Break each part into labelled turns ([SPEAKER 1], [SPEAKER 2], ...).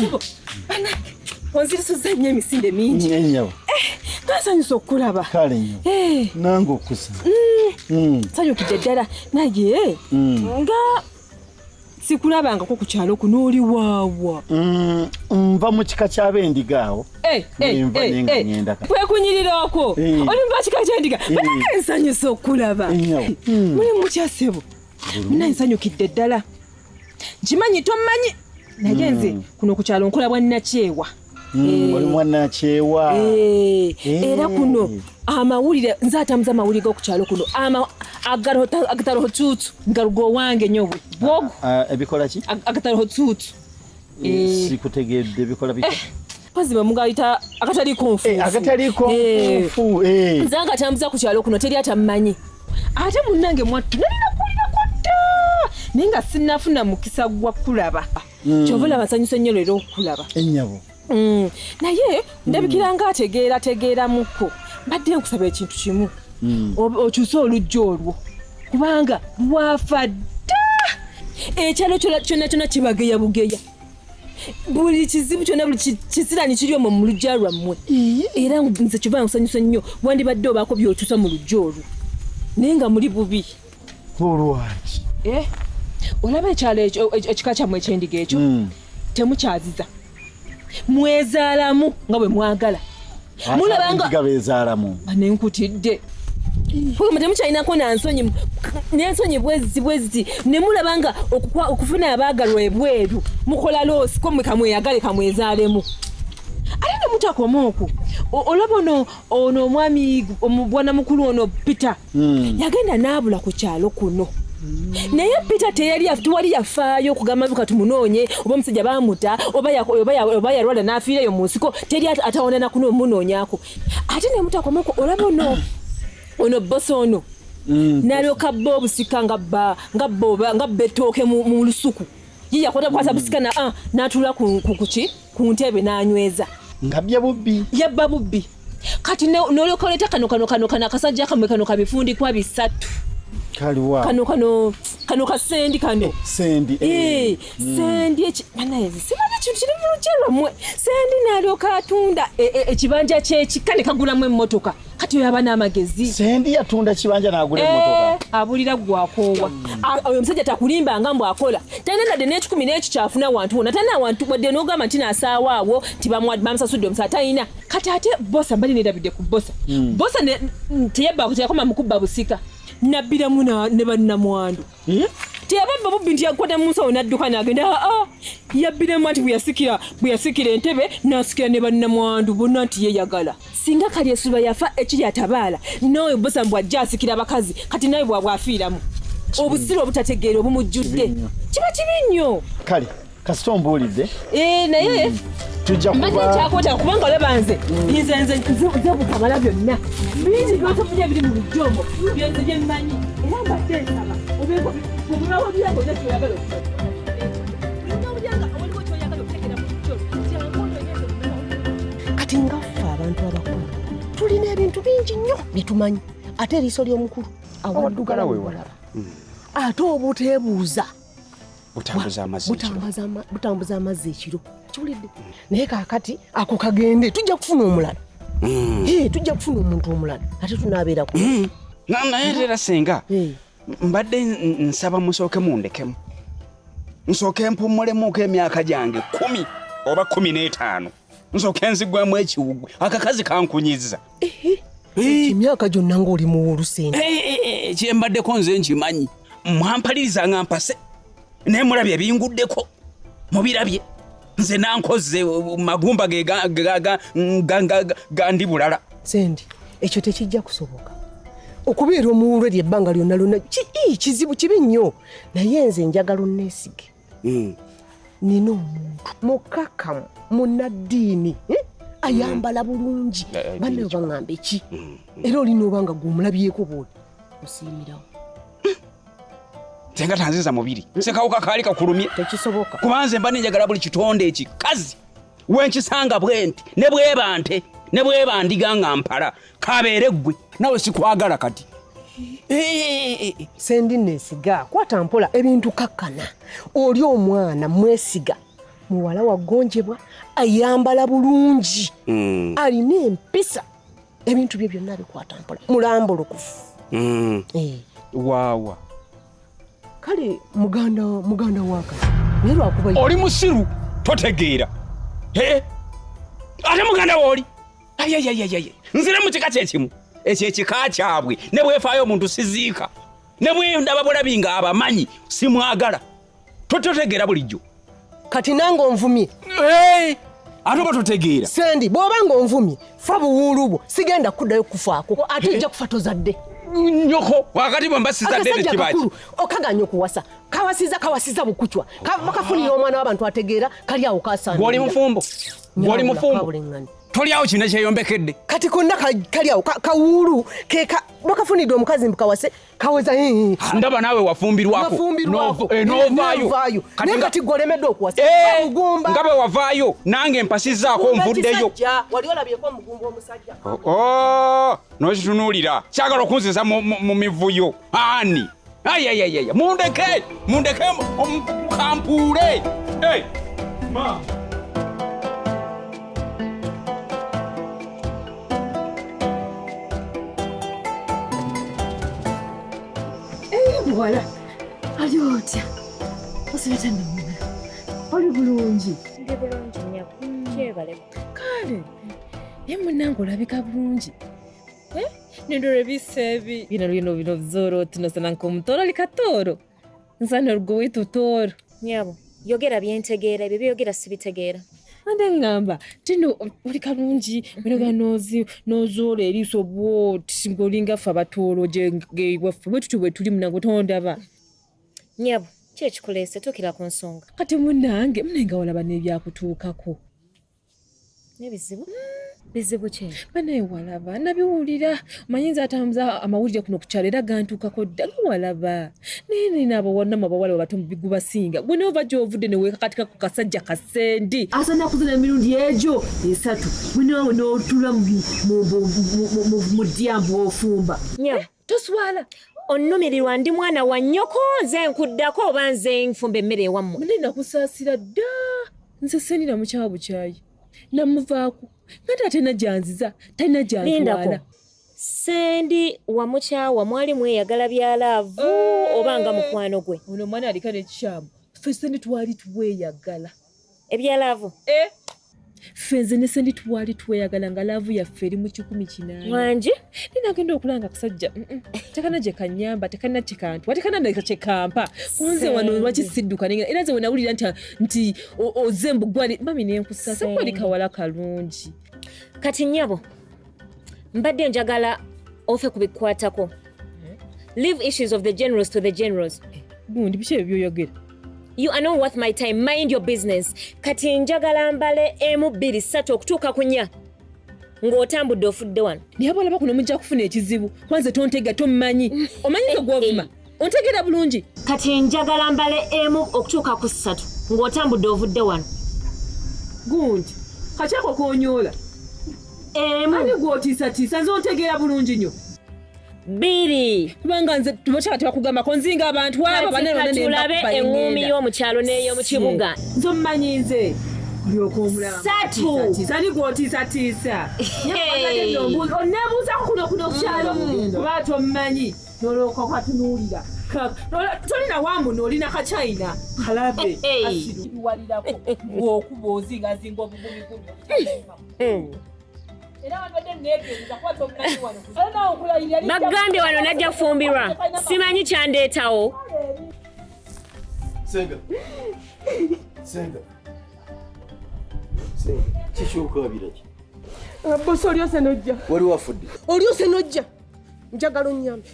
[SPEAKER 1] Sebo. Onzira sozanya emisinde mingi.
[SPEAKER 2] Nyenyawo.
[SPEAKER 1] Kasanyusa okulaba.
[SPEAKER 2] Kale nnyo. Nange okusa.
[SPEAKER 1] Sanyukidde ddala naye nga sikulabangako ku kyalo kuno oli waawa.
[SPEAKER 2] Nva mu kika ky'abendiga awo.
[SPEAKER 1] Kwekunyirira okwo. Oli mu kika ky'endiga. Banange nsanyusa okulaba. Muli mutya ssebo. Mina nsanyukidde ddala. Nkimanyi tommanyi. Naye nze kuno ku kyalo nkola bwannakyewa.
[SPEAKER 2] Oli mwannakyewa.
[SPEAKER 1] Era kuno amawulire nze atambuza amawulire g'oku kyalo kuno agataloho tuutu ngalugo wange nnyo bwogo.
[SPEAKER 2] Ebikola ki?
[SPEAKER 1] Agataloho tuutu.
[SPEAKER 2] Sikutegedde bikola biki?
[SPEAKER 1] Pazi bamugayita akataliko nfuufu.
[SPEAKER 2] Akataliko nfuufu.
[SPEAKER 1] Nze ngatambuza ku kyalo kuno teri atammanyi. Ate munnange mwattu nalina kulira kutta. Naye nga sinnafuna mukisa gwa kulaba. Kyova olaba nsanyusa nnyo leero okulaba.
[SPEAKER 2] Ennyabo.
[SPEAKER 1] Naye ndabikira nga ategeeramuko. Mbadde nkusaba ekintu kimu. Okyuse olujja olwo. Kubanga lwafa dda. Ekyalo kyonna kibageya bugeya. Buli kizibu kyonna buli kisirani kiri omwo mu lujja lwammwe. Era nze kyova nsanyusa nnyo wandibadde obaako by'okyusa mu lujja olwo. Naye nga muli bubi.
[SPEAKER 2] Olwaki?
[SPEAKER 1] Olaba ekyalo ekika kyammwe ekyendiga ekyo temukyaziza. Mwezaalamu nga bwe mwagala. Mulabanga
[SPEAKER 2] endiga beezaalamu.
[SPEAKER 1] Banenkutidde. Kuba temukyalinako n'ensonyi bweziti ne mulabanga okufuna abaagalwa ebweru mukola loosi ko mwe kamweyagale kamwezaalemu. Ate ne mutakoma okwo olaba ono omwami bwana mukulu ono Peter yagenda n'abula ku kyalo kuno. Naye Peter tewali yafaayo okugamba buka tumunoonye oba omusajja baamuta oba yalwala n'afiirayo mu nsiko teri atawona na kuno munoonyako. Ate ne mutakomako olaba ono boso ono n'alyoka bba obusika nga betooke mu lusuku. Ye yakwata busika n'atuula ku ntebe n'anyweza.
[SPEAKER 2] Ngabya bubbi.
[SPEAKER 1] Yabba bubbi. Kati n'olyoka oleeta kano akasajja kamwe kano kabifundikwa 3.
[SPEAKER 2] Kaliwa.
[SPEAKER 1] Kano kasendi kano.
[SPEAKER 2] Sendi.
[SPEAKER 1] Sendi banaye simanyi kintu kiri mu lujja lwammwe. Sendi n'alyoka atunda ekibanja ky'ekika ne kagulamu emmotoka. Kati oyo aba n'amagezi.
[SPEAKER 2] Sendi yatunda kibanja n'agula emmotoka.
[SPEAKER 1] Abulira gwakoowa. Oyo omusajja takulimba nga mbw'akola. Tanenadde n'ekikumi n'ekyo kyafuna wantu wonna. Tana wantu wadde n'ogamba nti n'asaawa awo bamusasudde omusa talina. Kati ate bosa mbali neerabidde ku bosa. Bosa teyabbaako teyakoma mukubba busika. Nabbiramu ne bannamwandu. Teyababba bubbi nti yakwata mu nsawo n'adduka n'agenda yabbiramu anti bwe yasikira entebe n'asikira ne bannamwandu bonna nti yeeyagala. Singa Kalyesuba yafa ekiri atabaala n'oyo bosa mbw ajja asikira abakazi kati naye bw'afiiramu. Obusiru obutategeera obumujjudde kiba kibi nnyo.
[SPEAKER 2] Kale kasita ombuulidde.
[SPEAKER 1] Naye
[SPEAKER 2] tujja
[SPEAKER 1] kyakwata kubanga olaba nze bukamala byonna bingi by'otofunye biri mu lujjombo byenze bye mmanyi era mbadde nsaba obulawo byange nze kyoyagala kati ngaffe abantu abakulu tulina ebintu bingi nnyo bye tumanyi ate eriiso ly'omukulu awaddugala wewalaba ate obuteebuuza butambuza amazzi ekiro kiwulidde naye kaakati ako kagende tujja kufuna omulala. Tujja kufuna omuntu omulala ate tunaabeera ku
[SPEAKER 3] naye era senga mbadde nsaba musooke mundekemu nsooke mpummulemu emyaka gyange 10 oba 15 nsooke nzigwemu ekiwugwe akakazi kankunyiza.
[SPEAKER 1] Emyaka gyonna ng'oli muwulusente.
[SPEAKER 3] Kyembaddeko nze nkimanyi mwampaliriza nga mpase naye mulabye binguddeko mubirabye nze nankoze magumba gandi bulala.
[SPEAKER 1] Sendi ekyo tekijja kusoboka okubeera omuwulu eri ebbanga lyonna kizibu kibi nnyo naye nze njagala onneesige. Nina omuntu mukakamu munnaddiini ayambala bulungi bannayo baŋŋamba eki era olina obanga gw'omulabyeko bwoli osiimirawo.
[SPEAKER 3] Senga tanziza mubiri sekawuka kaali kakulumye
[SPEAKER 1] tekisoboka
[SPEAKER 3] kubanze mba njagala buli kitonde ekikazi wenkisanga bwenti ne bwebante ne bwebandiga nga mpala kabeere ggwe nawe sikwagala kati.
[SPEAKER 1] Sendi neesiga kwata mpola ebintu kakkana oli omwana mwesiga
[SPEAKER 4] muwala wagonjebwa ayambala bulungi alina empisa ebintu bye byonna bikwata mpola mulambulukufu
[SPEAKER 3] waawa
[SPEAKER 4] kale muganda wakati naye lwakuba
[SPEAKER 3] oli musiru totegeera ate muganda wooli nzire mu kika kyekimu ekyo ekika kyabwe ne bwefaayo omuntu siziika ne bwendaba bulabi nga abamanyi simwagala totegeera bulijjo
[SPEAKER 4] kati nange onvumye
[SPEAKER 3] ate oba totegeera
[SPEAKER 4] sendi bw'oba nga onvumye fa buwuulu bwo sigenda kuddayo kufaako ate ojja kufa tozadde
[SPEAKER 3] nyoko wakati bwe mbasizadde nekibaki
[SPEAKER 4] okaganya okuwasa kawasiza bukucwa bakafunira omwana w'abantu ategeera kali awo kasaana
[SPEAKER 3] gw'oli mufumbo toli awo kino kyeyombekedde
[SPEAKER 4] kati konna kali awo kawuulu bakafunidde omukazi mbukawase kaweza
[SPEAKER 3] ndaba naawe wafumbirwako novaayo
[SPEAKER 4] naye kati gwolemeddwe okuwasa omugumba
[SPEAKER 3] nga bwe wavaayo nange mpasizzaako nvuddeyo
[SPEAKER 4] wali olabyeko omugumba omusajja
[SPEAKER 3] nokitunuulira kyagala okunziza mu mivuyo ani ayayayaya mundeke kampuule
[SPEAKER 1] Muwala ali otya osibeta nomuna oli bulungi
[SPEAKER 5] ndi bulungi nnyako kyebale
[SPEAKER 1] kale ye munange olabika bulungi nindole bisebi bino bizoro tinosana nkomutoro likatoro nsana olugwo witutoro
[SPEAKER 5] nyabo yogera byentegeera ebyo byogera sibitegeera
[SPEAKER 1] ande ngamba tino oli kalungi binoga nozoola eriiso bwoti ng'olinga ffe abatolo gewaffe bwetuti bwe tuli munange tondaba
[SPEAKER 5] nyabo ki ekikuleese tukira ku nsonga
[SPEAKER 1] kati munange nga walaba n'ebyakutuukako
[SPEAKER 5] bizibu ki
[SPEAKER 1] banaye walaba nabiwulira manyinza atambuza amawulire kuno ku kyalo era gantuukako ddala walaba naye nina abawanamu abawala babato mu bigubasinga gwe neova gy'ovudde ne weekakatika ku kasajja kasendi asana kuzina emirundi egyo 3 gwe newawe n'otula mu ddiyambu ofumba
[SPEAKER 5] nyabo
[SPEAKER 1] toswala
[SPEAKER 5] onnumirirwa ndi mwana wa nnyoko nze nkuddako oba nze nfumba emmere ewammwe
[SPEAKER 1] mune nakusaasira dda nze sendira mukyawa bukyayi namuvaako ngati atena gyanziza talina gyantwala
[SPEAKER 5] sendi wamukyawa mwali mweyagala byalaavu oba nga mukwano gwe
[SPEAKER 1] ono omwana alika nekikyamu ffe sendi twali tuweyagala
[SPEAKER 5] ebyalaavu
[SPEAKER 1] fenze ne sendi twali tweyagala nga laavu yaffe eri mu 18
[SPEAKER 5] wangi
[SPEAKER 1] ninagenda okulanga kasajja tekana gye kanyamba tekana kyekantuwa tekana nekyekampa kunze wano lwakisidduka era nze wenawulira nti oze mbugwali mami nenkusasa kwali kawala kalungi
[SPEAKER 5] kati nnyabo mbadde njagala ofe kubikwatako leave issues of the generals to the generals
[SPEAKER 1] gundi biki ebyo byoyogera
[SPEAKER 5] You are not worth my time. Mind your business. Kati njagala mbale 1 2 3 okutuuka ku 4 ng'otambudde ofudde wano.
[SPEAKER 1] Naye abalaba kuno mujja kufuna ekizibu. Kwanze tontega tommanyi. Omanyi nga gw'ovuma. Ontegeera bulungi.
[SPEAKER 5] Kati njagala mbale 1 okutuuka ku 3 ng'otambudde ovudde wano.
[SPEAKER 1] Gundi. Kakyako koonyoola.
[SPEAKER 5] 1
[SPEAKER 1] ani gw'otiisatiisa nze ontegeera bulungi nnyo.
[SPEAKER 5] 2
[SPEAKER 1] kubanga nze tubakyala tebakugambako nzinga abantu abo banene
[SPEAKER 5] tulabe eŋŋumi y'omukyalo n'ey'omu kibuga
[SPEAKER 1] nze omumanyi nze olyoka omulaba
[SPEAKER 5] 3
[SPEAKER 1] sani gw'otiisatiisa onneebuuzako kuno kukyalo kuba tomumanyi nolooka kwatunuulira tolina wambu n'olina kacyayina kalabe asiruwalirako bw'okuba ozingazinga obugumigumi
[SPEAKER 5] bagambye wano najja kufumbirwa simanyi kyandeetawo
[SPEAKER 2] senga kikyokabira ki
[SPEAKER 4] bosi olyose nojja
[SPEAKER 2] wali wafudde
[SPEAKER 4] olyose nojja njagala onnyambe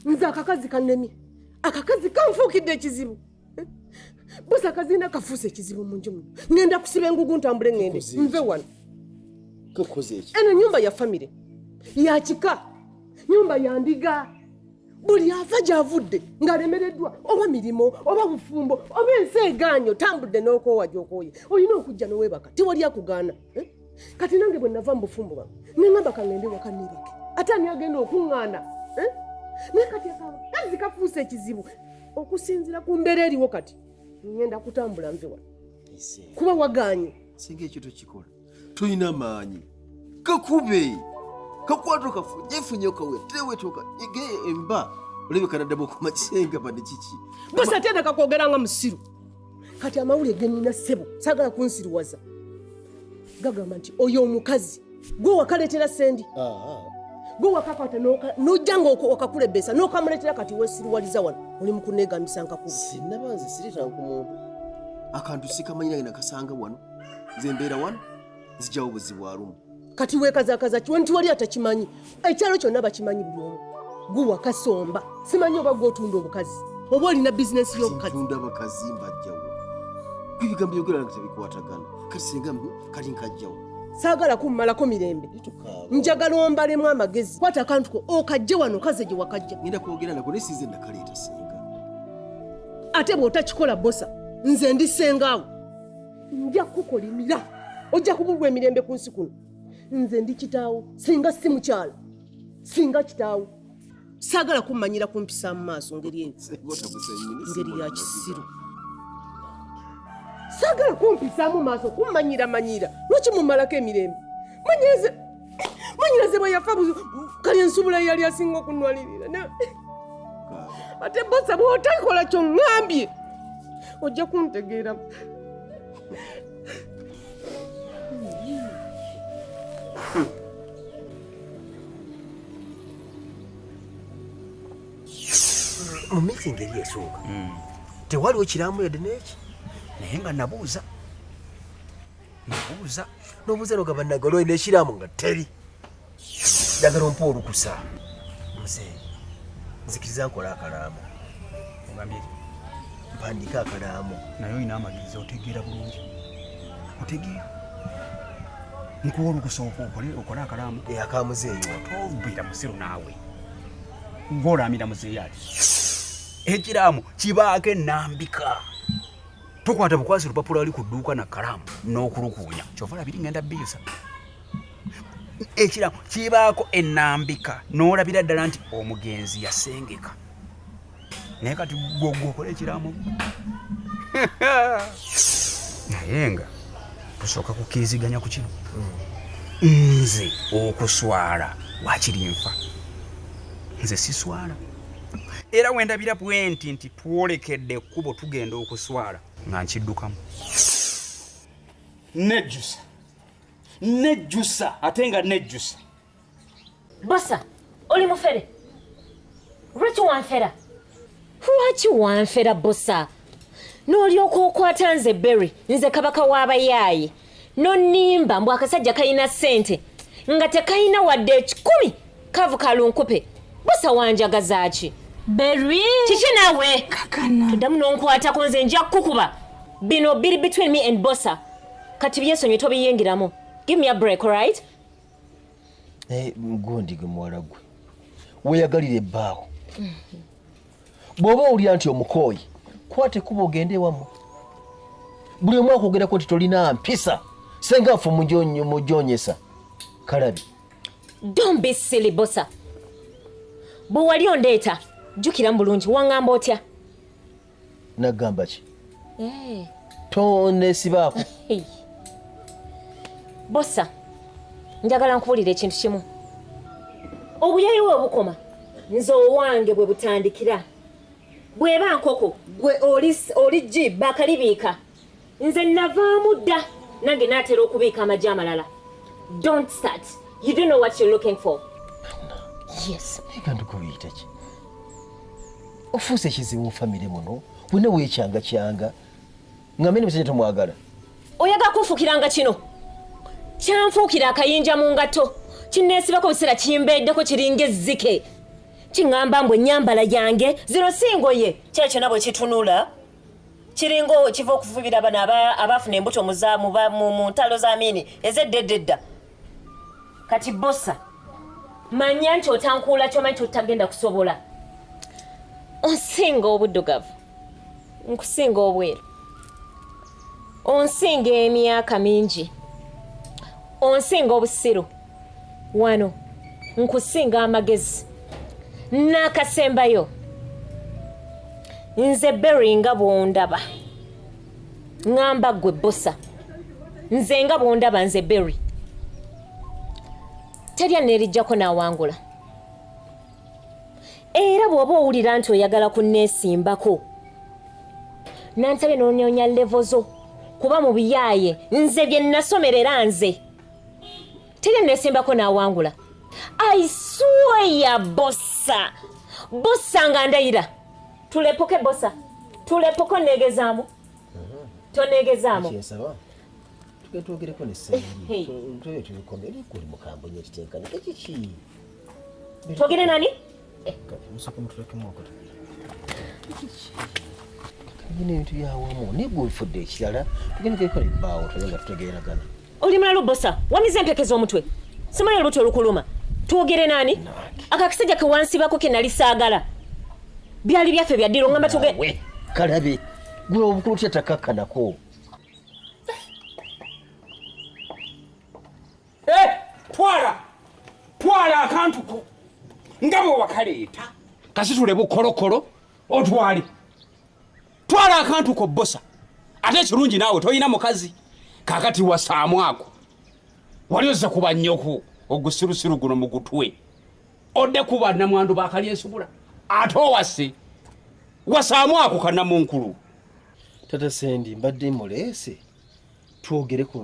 [SPEAKER 4] nze akakazi kannemye akakazi kanfuukidde ekizibu bosi akazina kafuuse ekizibu mu nju muno ngenda kusiba engugu ntambule ngende nve wano eno nyumba ya famire ya kika nyumba ya ndiga buli ava gy'avudde ng'alemereddwa oba mirimo oba bufumbo oba ensi egaanyo tambudde n'okoowa gy'okooye olina okujja n'oweebaka tewali akugaana kati nange bwe nava mu bufumbo bwange neŋŋamba kangende waka nireke ate ani agenda okuŋŋaana naye kati akazi kafuuse ekizibu okusinziira ku mbeera eriwo kati ngenda kutambula nve wano
[SPEAKER 2] Ise.
[SPEAKER 4] kuba waganye
[SPEAKER 2] Singa ekyo tokikola. Toyina maanyi. Kakube. Kakwato kafu. Jefunye kawe. Tewe toka. Ige emba. Olebeka naddabo kumakisenga bade kiki.
[SPEAKER 4] Bosa tena kakwogeranga musiru. Kati amawulire genina ssebo saagala kunsiruwaza. Gagamba nti oyo omukazi gwe wakaleetera sendi. Gwe wakakwata n'ojja ng'okakulebesa n'okamuleetera kati weesiruwaliza wano oli mu kuneegambisa nkakuba.
[SPEAKER 2] Sinnabanze sireta ku muntu. Akantu sikamanyi nange nakasanga wano. Nze mbeera wano nzijjawo obuzibu alumu.
[SPEAKER 4] Kati weekazaakaza kiwe nti wali atakimanyi. Ekyalo kyonna bakimanyi buli omu. Gwe wakasomba simanyi oba gw'otunda obukazi oba olina bizinensi y'obukazi.
[SPEAKER 2] Tunda abakazi mbajjawo. Ebigambo byogera nange tebikwatagana. Kati singa kali nkajjawo.
[SPEAKER 4] Saagala kummalako mirembe. Njagala ombalemu amagezi. Kwata akantu ko okajje wano kaze gye wakajja.
[SPEAKER 2] Ngenda kwogera nako naye sinze nakaleeta singa.
[SPEAKER 4] Ate bw'otakikola bosa nze ndi sengaawo. Nja kukolimira. Ojja kubulwa emirembe ku nsi kuno. Nze ndi kitaawo singa si mukyala. Singa kitaawo. Saagala kummanyira kumpisa mu maaso ngeri eyo. Ngeri ya kisiru. Saagala kumpisa mu maaso kummanyira. Lwaki mummalako emirembe? Manyiraze bwe yafa kali ensubula yali asinga okunwalirira. Ate bosa bw'otakola ky'oŋŋambye ojja kuntegeera.
[SPEAKER 2] Mu meeting eri esooka tewaliwo kiramu yadde n'eki
[SPEAKER 3] naye nga nabuuza
[SPEAKER 2] n'obuuza nogamba nagala olina ekiramu nga teri ddagala ompa olukusa muzeeyi nzikiriza nkola akalaamu
[SPEAKER 3] ogambye
[SPEAKER 2] mpandika akalaamu
[SPEAKER 3] naye olina amagezi otegeera bulungi otegeera nkuwa olukusa okole akalaamu
[SPEAKER 2] akamuzeeyi
[SPEAKER 3] tobeera musiru naawe ng'olamira muzeeyi ati ekiraamu kibaako ennambika tokwata bukwasi lupapula ali ku dduuka na kalaamu n'okulukuunya kyova labiri ngenda biisa ekiraamu kibaako ennambika n'olabira ddala nti omugenzi yasengeka naye kati gwokola ekiraamu naye nga tusooka kukiriziganya ku kino nze okuswala wakirinfa nze siswala era wendabira bwenti nti twolekedde ekkubo tugenda okuswala nga nkiddukamu nejjusa ate nga nejjusa.
[SPEAKER 5] Bosa oli mufere lwaki wanfera bosa n'olyoka okwata nze Berry nze kabaka w'abayaaye n'onnimba mbw akasajja kalina ssente nga tekalina wadde 10 kavu kalunkupe. Bosa wanjagaza ki?
[SPEAKER 1] Berry
[SPEAKER 5] kiki naawe
[SPEAKER 1] kakana
[SPEAKER 5] tuddamu n'onkwatako nze nja kukuba bino biri between me and bosa kati byensonyi tobiyingiramu. Give me a break, alright?
[SPEAKER 2] Gundi gwe muwala gwe weeyagalira ebbaawo bw'oba owulira nti omukooyi kwate kuba ogende ewamu buli omu akwogerako nti tolina mpisa senga nfe mujonyesa kalabi.
[SPEAKER 5] Don't be silly, bosa. Bwe wali ondeeta jjukira bulungi waŋŋamba otya?
[SPEAKER 2] Nagamba ki? Tonesibaako.
[SPEAKER 5] Bosa njagala nkubuulira ekintu kimu. Obuyayi bwe obukoma nze owange bwe butandikira. Bw'eba nkoko gwe oli jji bakalibiika nze navaamu dda nange naatera okubiika amagi amalala. Don't start. You don't know what you're looking for. Yes.
[SPEAKER 2] Eka ndikuyita ki? Ofuuse ekizibu mu famire muno wena weekyanga ngambe musajja tomwagala.
[SPEAKER 5] Oyagala kunfuukiranga kino kyanfuukira akayinja mu ngato kinneesibako biseera kimbeddeko kiringa ezzike kiŋŋamba mbwe ennyambala yange zino singoye kira kyonna bwe kitunula kiringa kiva okufubira bano abaafuna embuto mu ntalo z'amiini ez'eddedda. Kati bosa manya nti otankuula kyomanyi kyotagenda kusobola. Onsinga obuddugavu nkusinga obweru onsinga emyaka mingi onsinga obusiru wano nkusinga amagezi n'akasembayo nze Berry nga bw'ondaba ngamba gwe bossa nze nga bwondaba nze Berry terya nerijjako n'awangula era bw'oba owulira nti oyagala kunneesimbako nansabye n'onyonya levo zo kuba mu biyaaye nze bye nasomerera nze terya neesimbako n'awangula I swear bossa nga ndayira tulepoke bossa tulepoko negezaamu tonegezaamu
[SPEAKER 2] tugetwogereko nesenyi tulikomere kuli mukambo nye kitenkane kiki
[SPEAKER 5] twogere nani
[SPEAKER 2] musako mutulekemu okota nyine bintu byawamu nibwe bifudde ekirala tugendekeko ebbaawo tulenga tutegeeragana
[SPEAKER 5] oli mulalu bossa wamize empekeza omutwe simanyi olubuto olukuluma twogere nani akakisajja kewansibako ke nali saagala byali byaffe byaddiro ngamba tugere
[SPEAKER 2] kalabe gwe obukulu tyatakakkanako
[SPEAKER 3] twala akantu ko nga bwe wakaleeta kasi tule bukolokolo otwale twala akantu ko bossa ate ekirungi naawe toyina mukazi kakati wasaamu ako wali ozza kuba nnyoko ogusirusiru guno mu gutwe odde kuba namwandu bakalya ensubula ate owase wasaamu ako kannamunkulu
[SPEAKER 2] tata Sendi mbadde muleese twogere ku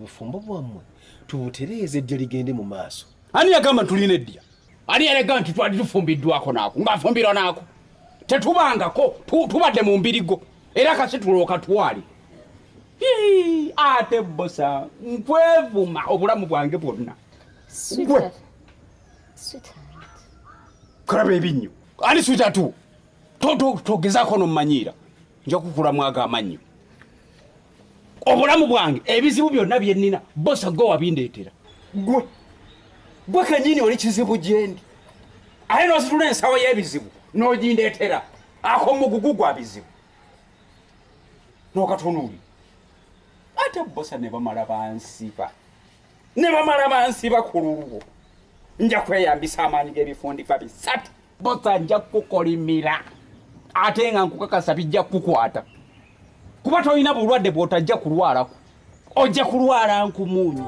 [SPEAKER 2] bufumbo bwammwe tubutereeze eddya ligende mu maaso
[SPEAKER 3] ani yagamba tulina eddya ani yalega nti twali tufumbiddwako naako ngaafumbirwa naako tetubangako tubadde mu mbirigo era kasi tulooka twali ate bossa nkwevuma obulamu bwange bwonna kulaba ebinnyo ani switatu togezaako nomumanyiira nja kukulamu ago amannyo obulamu bwange ebizibu byonna byennina bossa gwe wabindeetera gwe kenyini oli kizibu gyendi aye nositula ensawo y'ebizibu n'ogindeetera ako mugugu gwa bizibu n'okatunuuli ate bossa ne bamala bansiba ku lulwo nja kweyambisa amaanyi g'ebifundikwa bisatu bossa nja kukolimira ate nga nkukakasa bijja kukwata kuba tolina bulwadde bw'otajja kulwalako ojja kulwala nkumuunyi